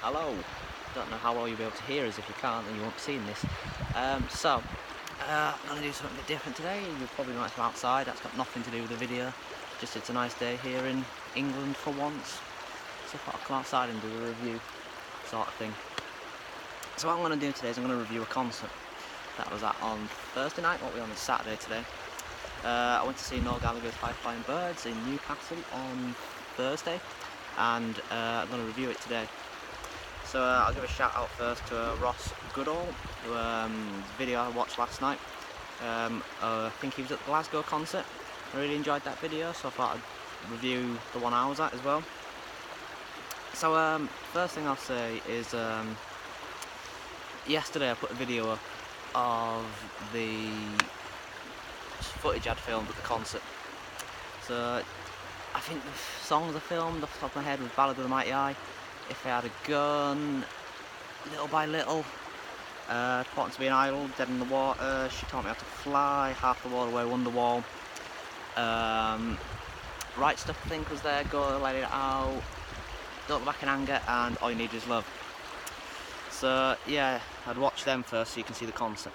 Hello. Don't know how well you'll be able to hear us. If you can't, then you won't be seeing this. I'm going to do something a bit different today. You'll probably notice I'm outside. That's got nothing to do with the video. Just it's a nice day here in England for once. So I thought I'd come outside and do a review sort of thing. So what I'm going to do today is I'm going to review a concert that was at on Thursday night. What are we on? It's Saturday today. I went to see Noel Gallagher's High Flying Birds in Newcastle on Thursday, and I'm going to review it today. So I'll give a shout out first to Ross Goodall, whose video I watched last night. I think he was at the Glasgow concert. I really enjoyed that video, so I thought I'd review the one I was at as well. So first thing I'll say is yesterday I put a video up of the footage I'd filmed at the concert. So I think the songs I filmed off the top of my head was Ballad of the Mighty Eye, If I Had a Gun, Little by Little, Important to Be an Idol, Dead in the Water, She Taught Me How to Fly, Half the Wall Away, Wonderwall, Right Stuff I think was there, Go Let It Out, Don't Look Back in Anger, and All You Need Is Love. So yeah, I'd watch them first so you can see the concert.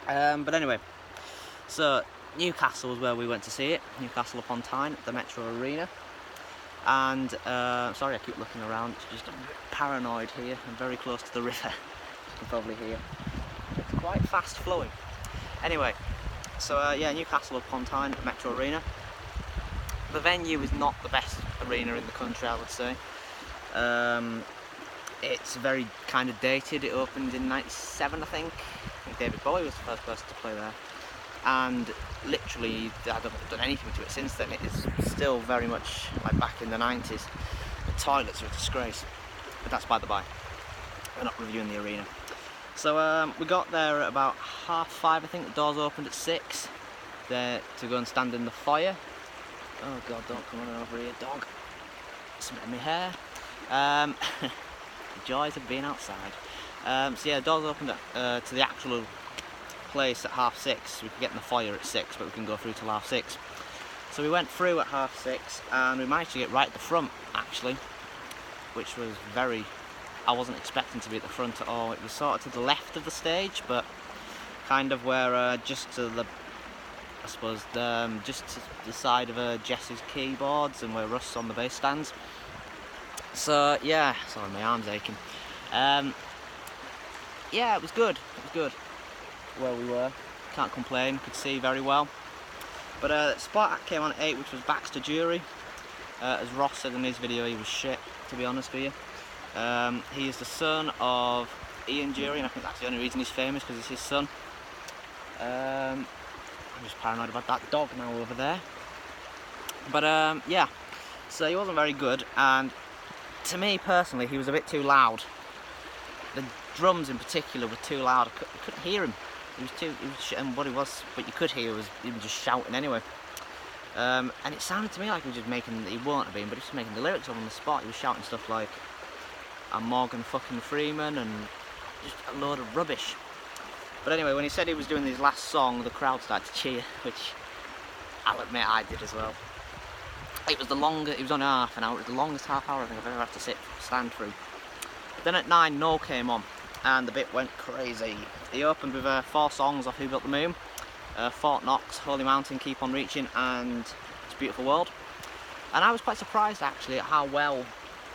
But anyway, so Newcastle was where we went to see it, Newcastle upon Tyne at the Metro Arena. And sorry I keep looking around, it's just I'm a bit paranoid here. I'm very close to the river, you can probably hear. It's quite fast flowing. Anyway, so yeah, Newcastle upon Tyne at the Metro Arena. The venue is not the best arena in the country, I would say. It's very kind of dated. It opened in '97, I think. David Bowie was the first person to play there. And literally, I haven't done anything to it since then. It is still very much like back in the 90s. The toilets are a disgrace, but that's by the by. We're not reviewing the arena. So we got there at about 5:30, I think. The doors opened at 6. There to go and stand in the foyer. Oh God, don't come on over here, dog. Smell my hair. The joys of being outside. So yeah, the doors opened to the actual place at 6:30. We could get in the foyer at 6, but we can go through till 6:30. So we went through at 6:30 and we managed to get right at the front actually, which was I wasn't expecting to be at the front at all. It was sort of to the left of the stage, but kind of where just to the, I suppose, just to the side of Jess's keyboards and where Russ on the bass stands. So yeah, sorry, my arm's aching. Yeah, it was good. It was good. Where we were, can't complain, could see very well. But the spot act came on at 8, which was Baxter Jury. As Ross said in his video, he was shit, to be honest with you. He is the son of Ian Jury, and I think that's the only reason he's famous, because it's his son. I'm just paranoid about that dog now over there. But yeah, so he wasn't very good, and to me personally, he was a bit too loud. The drums in particular were too loud. I couldn't hear him. And what he was, but you could hear was him just shouting anyway. And it sounded to me like he was just making, he won't have been, but he was making the lyrics up on the spot. He was shouting stuff like, I'm Morgan fucking Freeman, and just a load of rubbish. But anyway, when he said he was doing his last song, the crowd started to cheer, which I'll admit I did as well. It was it was on half an hour, it was the longest half hour I think I've ever had to stand through. Then at 9, Noel came on, and the bit went crazy. He opened with 4 songs off Who Built the Moon, Fort Knox, Holy Mountain, Keep On Reaching, and It's a Beautiful World. And I was quite surprised actually at how well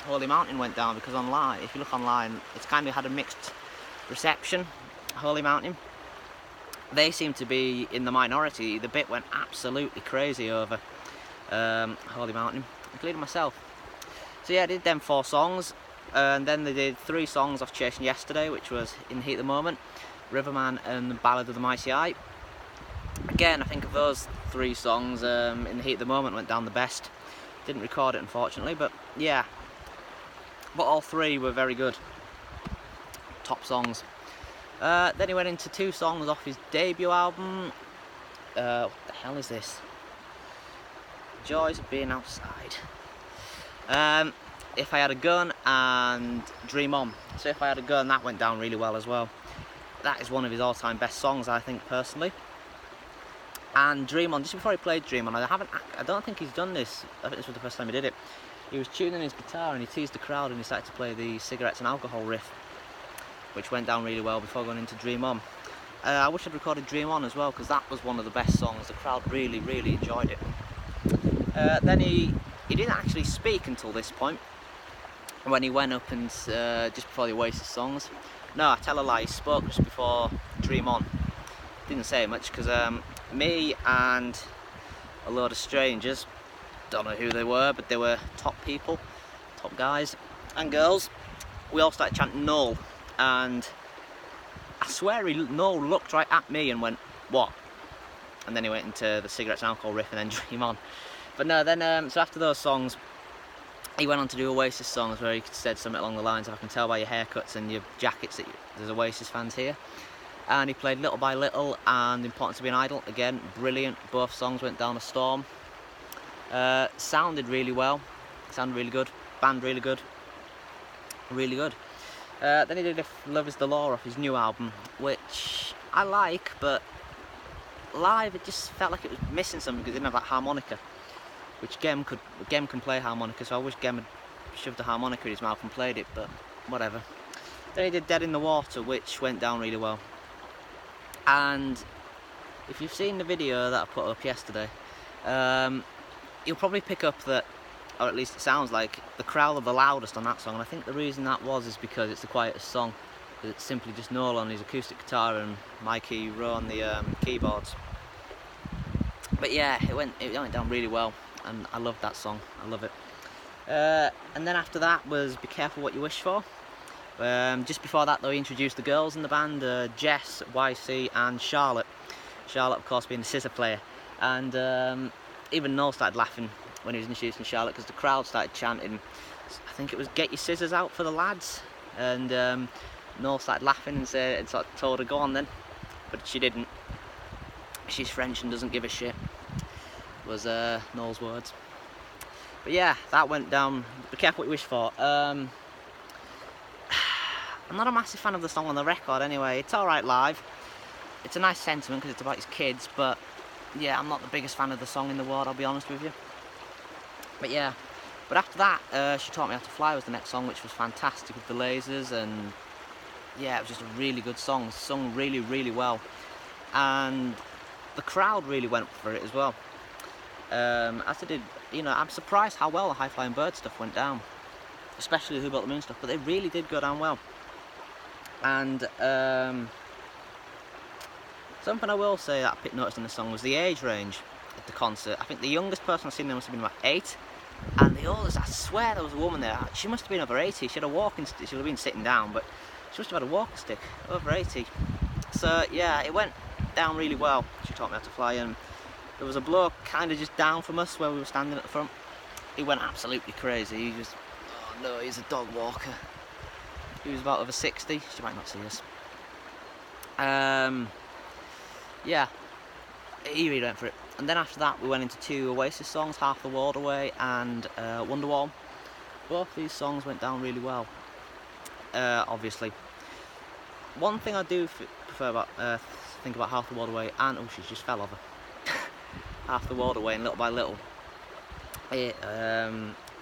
Holy Mountain went down, because online, if you look online, it's kind of had a mixed reception, Holy Mountain. They seem to be in the minority. The bit went absolutely crazy over Holy Mountain, including myself. So yeah, I did them 4 songs. And then they did 3 songs off Chasing Yesterday, which was In the Heat of the Moment, Riverman, and the Ballad of the Mighty Eye. Again, I think of those 3 songs, In the Heat of the Moment went down the best. Didn't record it unfortunately, but yeah. But all 3 were very good. Top songs. Then he went into 2 songs off his debut album. What the hell is this? Joys of Being Outside. If I Had a Gun and Dream On. So If I Had a Gun, that went down really well as well. That is one of his all-time best songs, I think, personally. And Dream On, just before he played Dream On, I don't think he's done this. I think this was the first time he did it. he was tuning his guitar and he teased the crowd and he started to play the Cigarettes and Alcohol riff, which went down really well before going into Dream On. I wish I'd recorded Dream On as well, because that was one of the best songs. The crowd really enjoyed it. Then he didn't actually speak until this point, when he went up and just before the Oasis songs. No, I tell a lie, he spoke just before Dream On. Didn't say much because me and a load of strangers, don't know who they were, but they were top people, top guys and girls, we all started chanting Noel, and I swear Noel looked right at me and went, "What?" And then he went into the Cigarettes and Alcohol riff and then Dream On. But no, then so after those songs he went on to do Oasis songs, where he said something along the lines of, "I can tell by your haircuts and your jackets that there's Oasis fans here." And he played Little by Little and Important to Be an Idol. Again, brilliant. Both songs went down a storm. Sounded really well. Sounded really good. Band really good. Really good. Then he did If Love Is the Law off his new album, which I like, but live it just felt like it was missing something because it didn't have that harmonica, which Gem can play harmonica, so I wish Gem had shoved a harmonica in his mouth and played it, but whatever. Then he did Dead in the Water, which went down really well. And if you've seen the video that I put up yesterday, you'll probably pick up that, or at least it sounds like, the crowd are the loudest on that song, and I think the reason that was is because it's the quietest song. It's simply just Noel on his acoustic guitar and Mikey Rowe on the keyboards. But yeah, it went down really well, and I loved that song. I love it. And then after that was Be Careful What You Wish For. Just before that though, he introduced the girls in the band, Jess, YC and Charlotte. Charlotte of course being the scissor player. And even Noel started laughing when he was introducing Charlotte, because the crowd started chanting, I think it was "Get your scissors out for the lads," and Noel started laughing and sort of told her, "Go on then," but she didn't. She's French and doesn't give a shit, was Noel's words. But yeah, that went down. Be careful what you wish for. I'm not a massive fan of the song on the record anyway. It's alright live. It's a nice sentiment because it's about his kids, but yeah, I'm not the biggest fan of the song in the world, I'll be honest with you. But yeah, but after that, She Taught Me How to Fly was the next song, which was fantastic with the lasers, and yeah, it was just a really good song, sung really well, and the crowd really went for it as well. As they did, you know, I'm surprised how well the High Flying Bird stuff went down, especially the Who Built the Moon stuff, but they really did go down well. And something I will say that I noticed in the song was the age range at the concert. I think the youngest person I've seen there must have been about 8, and the oldest, I swear there was a woman there, she must have been over 80, she had a walking stick, she would have been sitting down, but she must have had a walking stick, over 80. So yeah, it went down really well. She taught me how to fly, and there was a bloke kind of just down from us where we were standing at the front. He went absolutely crazy, he just, oh no, he's a dog walker. He was about over 60, she might not see us. Yeah, he really went for it. And then after that we went into 2 Oasis songs, Half the World Away and Wonderwall. Both these songs went down really well, obviously. One thing I do prefer about, think about Half the World Away and, oh she just fell over. Half the World Away and Little by Little. It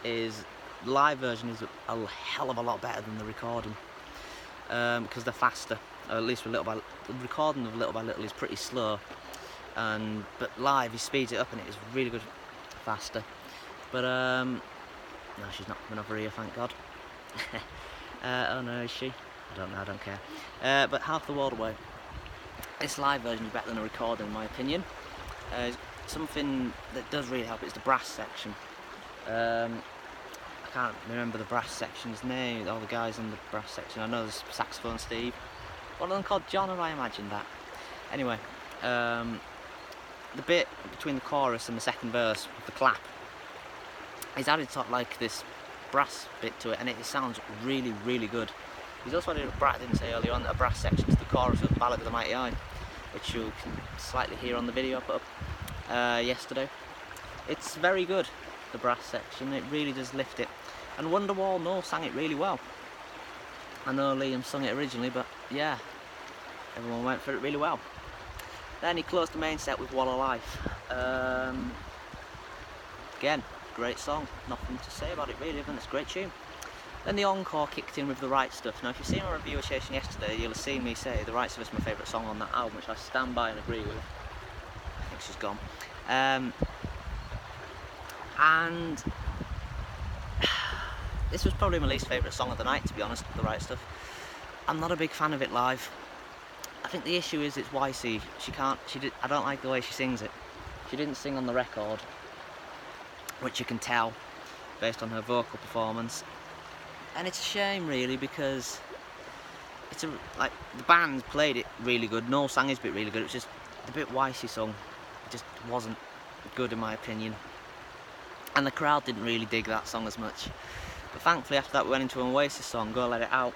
is, the live version is a hell of a lot better than the recording, because they're faster. Or at least with the recording of Little by Little is pretty slow, but live he speeds it up and it is really good, faster. But no, she's not coming over here, thank God. Oh no, is she? I don't know, I don't care. But Half the World Away, this live version is better than a recording in my opinion. Something that does really help is the brass section. I can't remember the brass section's name, all the guys in the brass section. I know there's saxophone Steve. One of them called John, or I imagined that. Anyway, the bit between the chorus and the second verse, with the clap, he's added sort of like this brass bit to it, and it sounds really good. He's also added I didn't say earlier on, a brass section to the chorus of Ballad of the Mighty Eye, which you can slightly hear on the video I put up yesterday. It's very good, the brass section, it really does lift it. And Wonderwall, Noel sang it really well. I know Liam sung it originally, but yeah, everyone went for it really well. Then he closed the main set with Wall of Life. Again, great song. Nothing to say about it really, and it's a great tune. Then the encore kicked in with The Right Stuff. Now if you've seen my review of Chasing Yesterday, you'll have seen me say The Right Stuff is my favourite song on that album, which I stand by and agree with. I think she's gone. And this was probably my least favourite song of the night, to be honest, The Right Stuff. I'm not a big fan of it live. I think the issue is it's YC. I don't like the way she sings it. She didn't sing on the record, which you can tell based on her vocal performance. And it's a shame really, because it's like the band played it really good. Noel sang his bit really good. It was just the bit YC sung. It just wasn't good in my opinion. And the crowd didn't really dig that song as much. But thankfully after that we went into an Oasis song, Go Let It Out.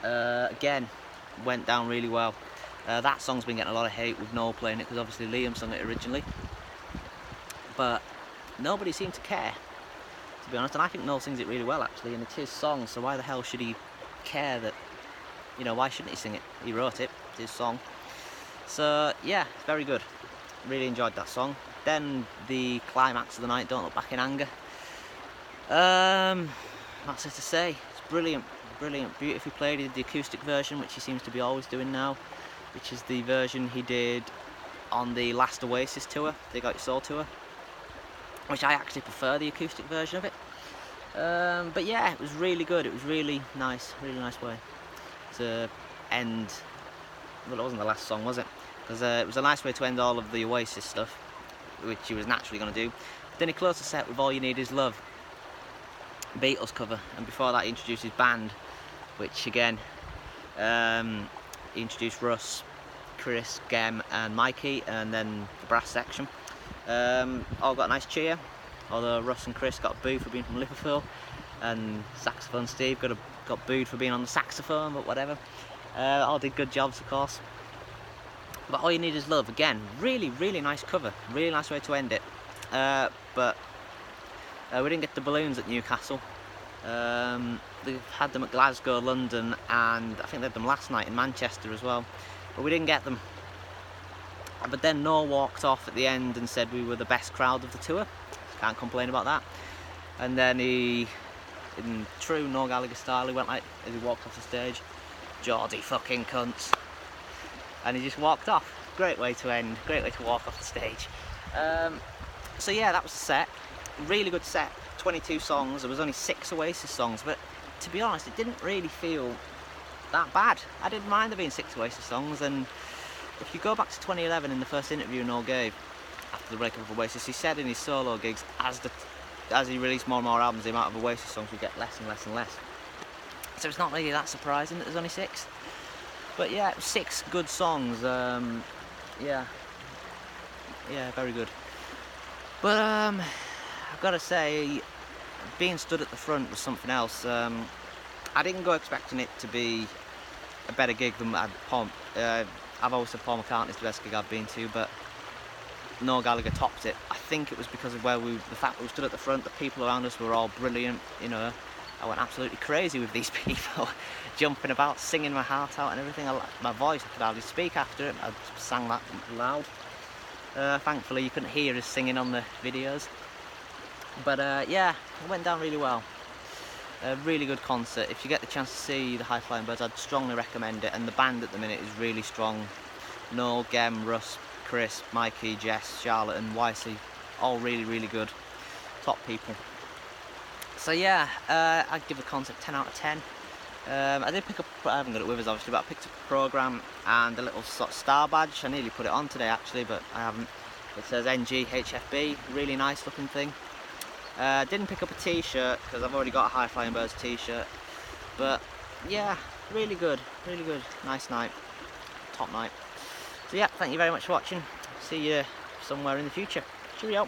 Again, went down really well. That song's been getting a lot of hate with Noel playing it, because obviously Liam sung it originally. But nobody seemed to care, to be honest, and I think Noel sings it really well actually, and it's his song, so why the hell should he care that, you know, why shouldn't he sing it? He wrote it, it's his song. So yeah, it's very good. Really enjoyed that song. Then the climax of the night, Don't Look Back in Anger. What's there to say? It's brilliant, brilliant, beautifully played. He did the acoustic version, which he seems to be always doing now, which is the version he did on the last Oasis tour, They Got Your Soul tour, which I actually prefer the acoustic version of it. But yeah, it was really good. It was really nice way to end. Well, it wasn't the last song, was it? Because it was a nice way to end all of the Oasis stuff, which he was naturally going to do. But then he closed the set with All You Need Is Love, Beatles cover, and before that he introduced his band, which again, he introduced Russ, Chris, Gem and Mikey, and then the brass section. All got a nice cheer, although Russ and Chris got booed for being from Liverpool, and saxophone Steve got booed for being on the saxophone, but whatever. All did good jobs of course. But All You Need Is Love, again, really nice cover, really nice way to end it. But we didn't get the balloons at Newcastle. They had them at Glasgow, London, and I think they had them last night in Manchester as well, but we didn't get them. But then Noel walked off at the end and said we were the best crowd of the tour. Can't complain about that. And then he, in true Noel Gallagher style, he went like, as he walked off the stage, "Geordie fucking cunts," and he just walked off. Great way to end, great way to walk off the stage. So yeah, that was the set. Really good set, 22 songs. There was only 6 Oasis songs, but to be honest, it didn't really feel that bad. I didn't mind there being 6 Oasis songs, and if you go back to 2011 in the first interview Noel gave after the breakup of Oasis, he said in his solo gigs, as he released more and more albums, the amount of Oasis songs would get less and less and less. So it's not really that surprising that there's only 6. But yeah, it was 6 good songs. Yeah, very good. But I've got to say, being stood at the front was something else. I didn't go expecting it to be a better gig than I've always said Paul McCartney's the best gig I've been to, but Noel Gallagher topped it. I think it was because of the fact that we stood at the front, the people around us were all brilliant, you know. I went absolutely crazy with these people, jumping about, singing my heart out and everything. My voice, I could hardly speak after it, I sang that loud. Thankfully you couldn't hear us singing on the videos. But yeah, it went down really well. A really good concert. If you get the chance to see the High Flying Birds, I'd strongly recommend it, and the band at the minute is really strong. Noel, Gem, Russ, Chris, Mikey, Jess, Charlotte and YC, all really good, top people. So yeah, I'd give the concert 10 out of 10. I did pick up, I haven't got it with us obviously, but I picked up a programme and a little sort of star badge. I nearly put it on today actually, but I haven't. It says NGHFB, really nice looking thing. Didn't pick up a t-shirt because I've already got a High Flying Birds t-shirt, but yeah, really good, nice night, top night. So yeah, thank you very much for watching. See you somewhere in the future. Cheerio.